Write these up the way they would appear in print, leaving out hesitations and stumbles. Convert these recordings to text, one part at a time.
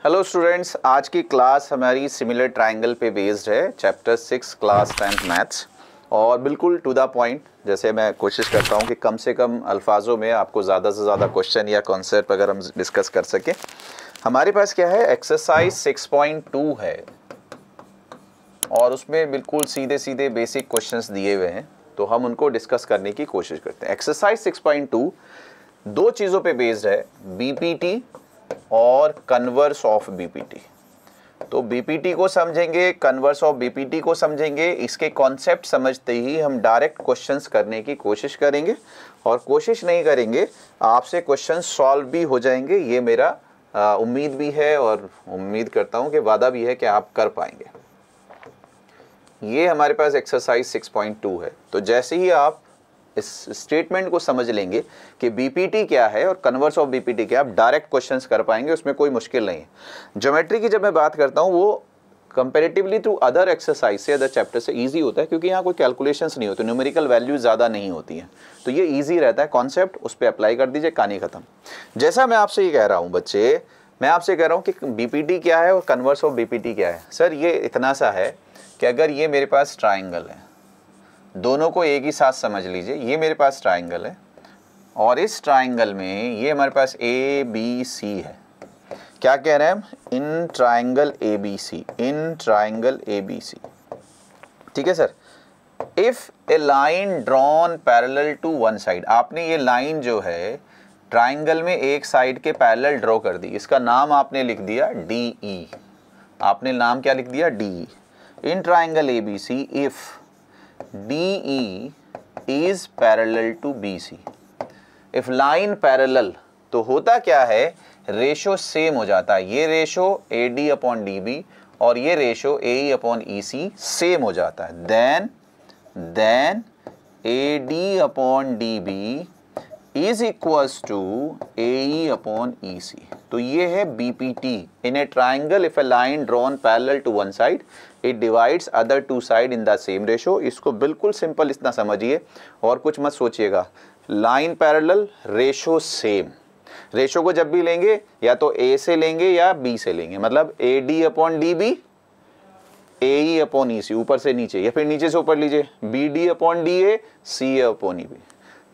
Hello students, आज की class हमारी सिमिलर ट्रायंगल पे बेस्ड है, चैप्टर 6 क्लास 10th मैथ्स। और बिल्कुल टू द पॉइंट, जैसे मैं कोशिश करता हूँ कि कम से कम अल्फाजों में आपको ज़्यादा से ज़्यादा क्वेश्चन या कॉन्सेप्ट अगर हम डिस्कस कर सकें। हमारे पास क्या है, एक्सरसाइज 6.2 है और उसमें बिल्कुल सीधे सीधे बेसिक क्वेश्चंस दिए हुए हैं, तो हम उनको डिस्कस करने की कोशिश करते हैं। एक्सरसाइज 6.2 दो चीज़ों पे बेस्ड है, बीपीटी और कन्वर्स ऑफ बीपीटी। तो बीपीटी को समझेंगे, कन्वर्स ऑफ बीपीटी को समझेंगे, इसके कॉन्सेप्ट समझते ही हम डायरेक्ट क्वेश्चंस करने की कोशिश करेंगे और कोशिश नहीं करेंगे, आपसे क्वेश्चन सॉल्व भी हो जाएंगे। ये मेरा उम्मीद भी है और उम्मीद करता हूँ कि वादा भी है कि आप कर पाएंगे। ये हमारे पास एक्सरसाइज 6.2 है। तो जैसे ही आप इस स्टेटमेंट को समझ लेंगे कि बीपीटी क्या है और कन्वर्स ऑफ बीपीटी क्या है, आप डायरेक्ट क्वेश्चंस कर पाएंगे, उसमें कोई मुश्किल नहीं है। ज्योमेट्री की जब मैं बात करता हूँ, वो कंपैरेटिवली टू अदर एक्सरसाइज से, अदर चैप्टर से इजी होता है, क्योंकि यहाँ कोई कैलकुलेशंस नहीं होती, न्यूमेरिकल वैल्यूज ज़्यादा नहीं होती हैं, तो ये ईजी रहता है। कॉन्सेप्ट उस पर अप्लाई कर दीजिए, कहानी खत्म। जैसा मैं आपसे ये कह रहा हूँ बच्चे, मैं आपसे कह रहा हूँ कि बीपीटी क्या है और कन्वर्स ऑफ बीपीटी क्या है। सर ये इतना सा है कि अगर ये मेरे पास ट्राइंगल है, दोनों को एक ही साथ समझ लीजिए, ये मेरे पास ट्राइंगल है और इस ट्राइंगल में ये हमारे पास ए बी सी है। क्या कह रहे हैं हम, in triangle A B C, in triangle A B C, ठीक है sir. If a line drawn parallel to one side, आपने ये लाइन जो है ट्राइंगल में एक साइड के पैरेलल ड्रॉ कर दी, इसका नाम आपने लिख दिया डी ई। आपने नाम क्या लिख दिया, D E. In triangle A B C if DE is parallel to BC, if line parallel, तो होता क्या है, रेशो सेम हो जाता है। ये रेशो AD अपॉन DB और ये ratio AE upon EC same हो जाता है। then AD upon DB is equals to AE upon EC। तो ये है BPT। In a triangle if a line drawn parallel to one side it divides other two side in the same ratio. इसको बिल्कुल simple इतना समझिए और कुछ मत सोचिएगा। Line parallel, ratio same. Ratio को जब भी लेंगे या तो A से लेंगे या B से लेंगे, मतलब AD upon DB AE upon EC, ऊपर से नीचे, या फिर नीचे से ऊपर लीजिए BD upon DA CA upon EB।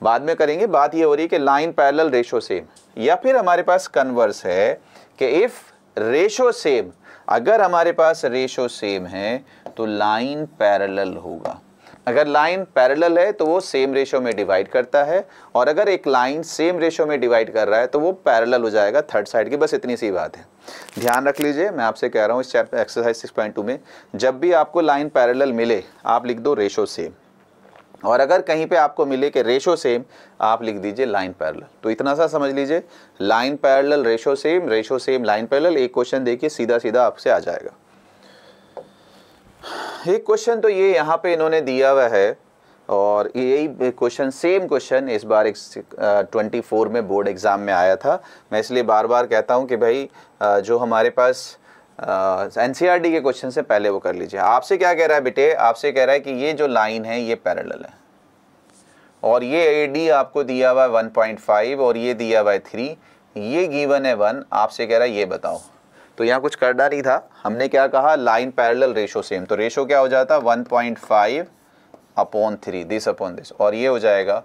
बाद में करेंगे। बात ये हो रही है कि लाइन पैरेलल, रेशो सेम। या फिर हमारे पास कन्वर्स है कि इफ रेशो सेम, अगर हमारे पास रेशो सेम है तो लाइन पैरेलल होगा। अगर लाइन पैरेलल है तो वो सेम रेशो में डिवाइड करता है, और अगर एक लाइन सेम रेशो में डिवाइड कर रहा है तो वो पैरेलल हो जाएगा थर्ड साइड की। बस इतनी सी बात है, ध्यान रख लीजिए। मैं आपसे कह रहा हूँ इस चैप्टर एक्सरसाइज 6.2 में जब भी आपको लाइन पैरेलल मिले आप लिख दो रेशो सेम, और अगर कहीं पे आपको मिले कि रेशो सेम, आप लिख दीजिए लाइन पैरेलल। तो इतना सा समझ लीजिए, line parallel ratio same line parallel. एक क्वेश्चन देखिए, सीधा सीधा आपसे आ जाएगा। एक क्वेश्चन तो ये यहाँ पे इन्होंने दिया हुआ है, और यही क्वेश्चन, सेम क्वेश्चन इस बार 24 में बोर्ड एग्ज़ाम में आया था। मैं इसलिए बार बार कहता हूँ कि भाई जो हमारे पास NCERT के क्वेश्चन से पहले वो कर लीजिए। आपसे क्या कह रहा है बेटे, आपसे कह रहा है कि ये जो लाइन है ये पैरेलल है, और ये AD आपको दिया हुआ है 1.5 और ये दिया हुआ है 3, ये गिवन है 1। आपसे कह रहा है ये बताओ। तो यहाँ कुछ करना नहीं था, हमने क्या कहा, लाइन पैरेलल रेशो सेम। तो रेशो क्या हो जाता है, 1.5 अपॉन 3, दिस अपॉन दिस, और ये हो जाएगा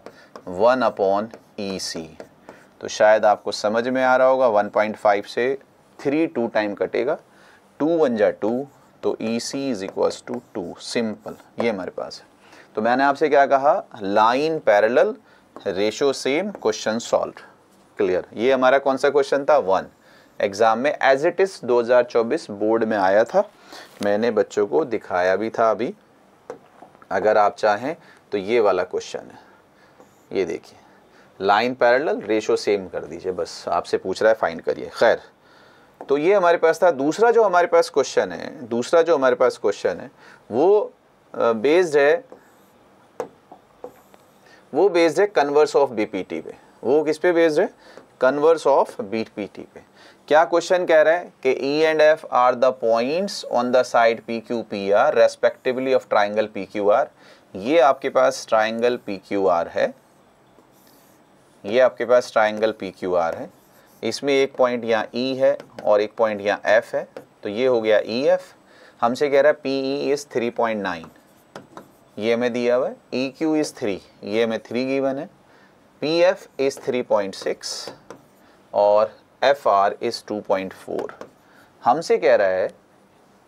1 अपॉन EC। तो शायद आपको समझ में आ रहा होगा, 1.5 से 3 2 टाइम कटेगा, 2 1 जा 2, तो EC is equals to 2। Simple, ये हमारे पास है। तो मैंने आपसे क्या कहा, line parallel, ratio same, question solve. Clear. ये हमारा कौन सा क्वेश्चन था, 1। एग्जाम में एज इट इज 2024 बोर्ड में आया था, मैंने बच्चों को दिखाया भी था अभी। अगर आप चाहें तो ये वाला क्वेश्चन है, ये देखिए, लाइन पैरेलल रेशो सेम कर दीजिए, बस आपसे पूछ रहा है फाइंड करिए। खैर, तो ये हमारे पास था। दूसरा जो हमारे पास क्वेश्चन है, वो बेस्ड है कन्वर्स ऑफ बीपीटी पे। वो किस पे बेस्ड है, कन्वर्स ऑफ बीपीटी पे। क्या क्वेश्चन कह रहा है कि E and F are the points on the side PQPR respectively of triangle PQR। ये आपके पास ट्राइंगल PQR है, ये आपके पास ट्राइंगल PQR है। इसमें एक पॉइंट यहाँ ई है और एक पॉइंट यहाँ एफ है, तो ये हो गया ई एफ। हमसे कह रहा है पी ई इज़ 3.9, ये हमें दिया हुआ है। ई क्यू इज़ 3, ये हमें 3 गिवन है। पी एफ इज़ 3.6 और एफ आर इज़ 2.4। हमसे कह रहा है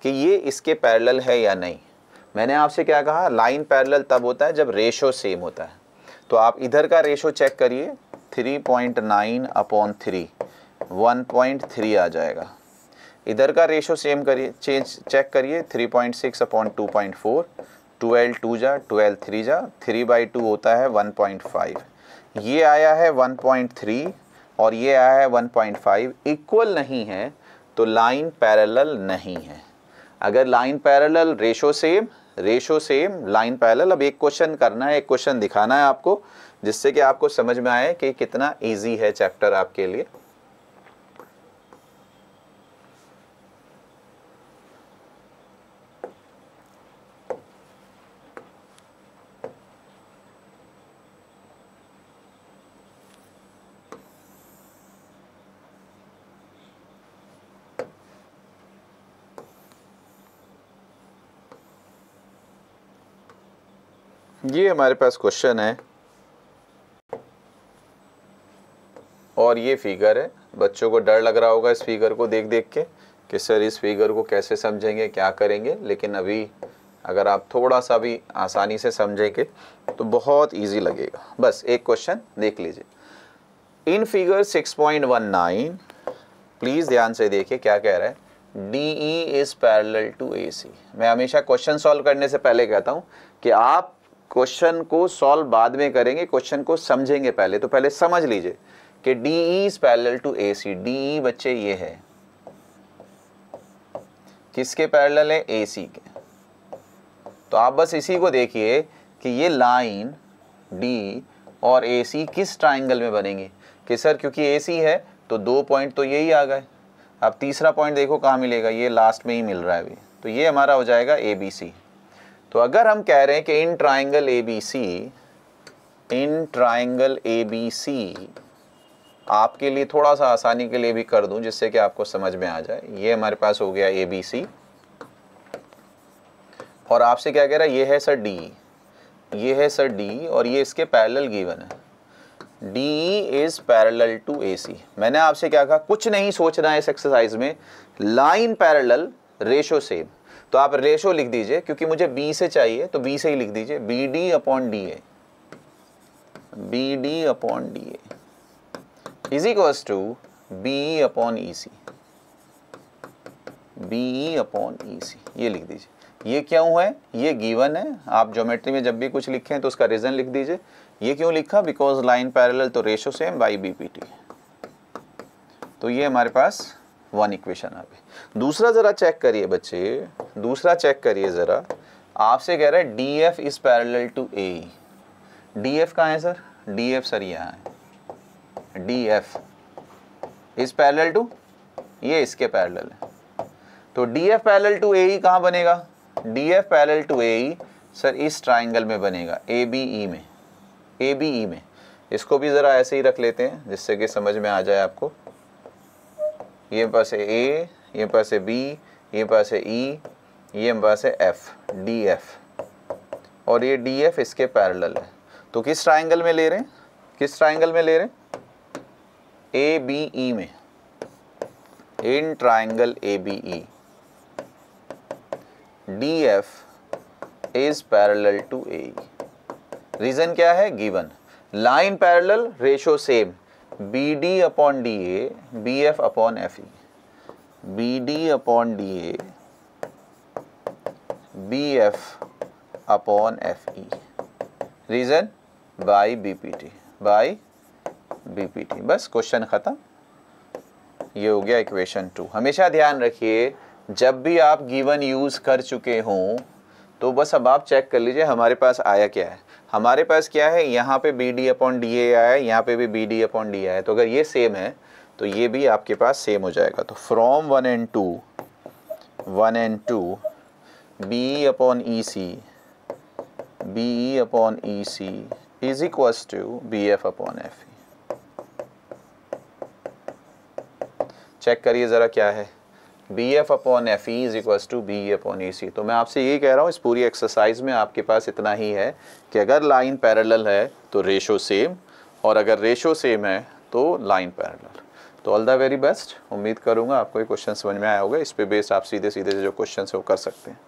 कि ये इसके पैरेलल है या नहीं। मैंने आपसे क्या कहा, लाइन पैरेलल तब होता है जब रेशो सेम होता है। तो आप इधर का रेशो चेक करिए, 3.9/3 1.3 आ जाएगा। इधर का रेशो सेम करिए, चेक करिए, 3.6/2.4, 12 2 जा 12 3 जा 3/2 होता है 1.5। ये आया है 1.3 और ये आया है 1.5, इक्वल नहीं है तो लाइन पैरेलल नहीं है। अगर line parallel, ratio same line parallel. अब एक क्वेश्चन करना है, एक क्वेश्चन दिखाना है आपको, जिससे कि आपको समझ में आए कि कितना इजी है चैप्टर आपके लिए। ये हमारे पास क्वेश्चन है और ये फिगर है। बच्चों को डर लग रहा होगा इस फिगर को देख देख के कि सर इस फिगर को कैसे समझेंगे, क्या करेंगे, लेकिन अभी अगर आप थोड़ा सा भी आसानी से समझेंगे तो बहुत इजी लगेगा। बस एक क्वेश्चन देख लीजिए। इन फिगर 6.19 प्लीज़ ध्यान से देखिए क्या कह रहा है। DE is parallel to AC। मैं हमेशा क्वेश्चन सॉल्व करने से पहले कहता हूँ कि आप क्वेश्चन को सॉल्व बाद में करेंगे, क्वेश्चन को समझेंगे पहले। तो पहले समझ लीजिए कि DE is parallel to AC। DE बच्चे ये है, किसके पैरेलल है, AC के। तो आप बस इसी को देखिए कि ये लाइन D और AC किस ट्राइंगल में बनेंगे। कि सर क्योंकि AC है तो 2 पॉइंट तो यही आ गए। अब तीसरा पॉइंट देखो कहाँ मिलेगा, ये लास्ट में ही मिल रहा है अभी। तो ये हमारा हो जाएगा ABC। तो अगर हम कह रहे हैं कि इन ट्राइंगल ABC, आपके लिए थोड़ा सा आसानी के लिए भी कर दूं जिससे कि आपको समझ में आ जाए। ये हमारे पास हो गया ABC और आपसे क्या कह रहा है, ये है सर D, ये है सर D और ये इसके पैरेलल गिवन है। DE is parallel to AC। मैंने आपसे क्या कहा, कुछ नहीं सोचना है इस एक्सरसाइज में, लाइन पैरेलल, रेशो सेम। तो आप रेशो लिख दीजिए, क्योंकि मुझे B से चाहिए तो B से ही लिख दीजिए, BD/DA is equals to BE/EC, BE/EC ये लिख दीजिए। ये क्यों है, ये गिवन है। आप ज्योमेट्री में जब भी कुछ लिखें तो उसका रीजन लिख दीजिए। ये क्यों लिखा, बिकॉज लाइन पैरेलल तो रेशो सेम बाई BPT। तो ये हमारे पास वन इक्वेशन आ गई। दूसरा जरा चेक करिए बच्चे, दूसरा चेक करिए जरा। आपसे कह रहा है DF is parallel to AE। DF कहाँ है सर, DF सर यहाँ है। DF इज पैरेलल टू, ये इसके पैरेलल है। तो DF पैरेलल टू AE कहाँ बनेगा, DF parallel to AE sir इस ट्राइंगल में बनेगा, ABE में। इसको भी ज़रा ऐसे ही रख लेते हैं जिससे कि समझ में आ जाए आपको। ये पास है A, ये पास है B, ये पास है E, ये पास है F, DF और ये DF इसके पैरेलल है। तो किस ट्राइंगल में ले रहे हैं, किस ट्राइंगल में ले रहे हैं, ABE में। In triangle ABE DF is parallel to AE। Reason क्या है, given. Line parallel, ratio same, BD/DA BF/FE, BD/DA BF/FE। Reason by BPT। बस क्वेश्चन खत्म। ये हो गया इक्वेशन 2। हमेशा ध्यान रखिए जब भी आप गिवन यूज कर चुके हों तो बस अब आप चेक कर लीजिए हमारे पास आया क्या है। हमारे पास क्या है, यहाँ पे BD/DA आया है, यहाँ पे भी BD/DA आया है। तो अगर ये सेम है तो ये भी आपके पास सेम हो जाएगा। तो from 1 and 2 BE/EC is equals to BF/FE। Check करिए ज़रा क्या है, B F upon F E is equals to B E upon A C. तो मैं आपसे यही कह रहा हूँ इस पूरी एक्सरसाइज में आपके पास इतना ही है कि अगर लाइन पैरेलल है तो रेशो सेम, और अगर रेशो सेम है तो लाइन पैरेलल। तो ऑल द वेरी बेस्ट। उम्मीद करूँगा आपको ये क्वेश्चन समझ में आया होगा। इस पे बेस्ड आप सीधे सीधे जो क्वेश्चन है वो कर सकते हैं।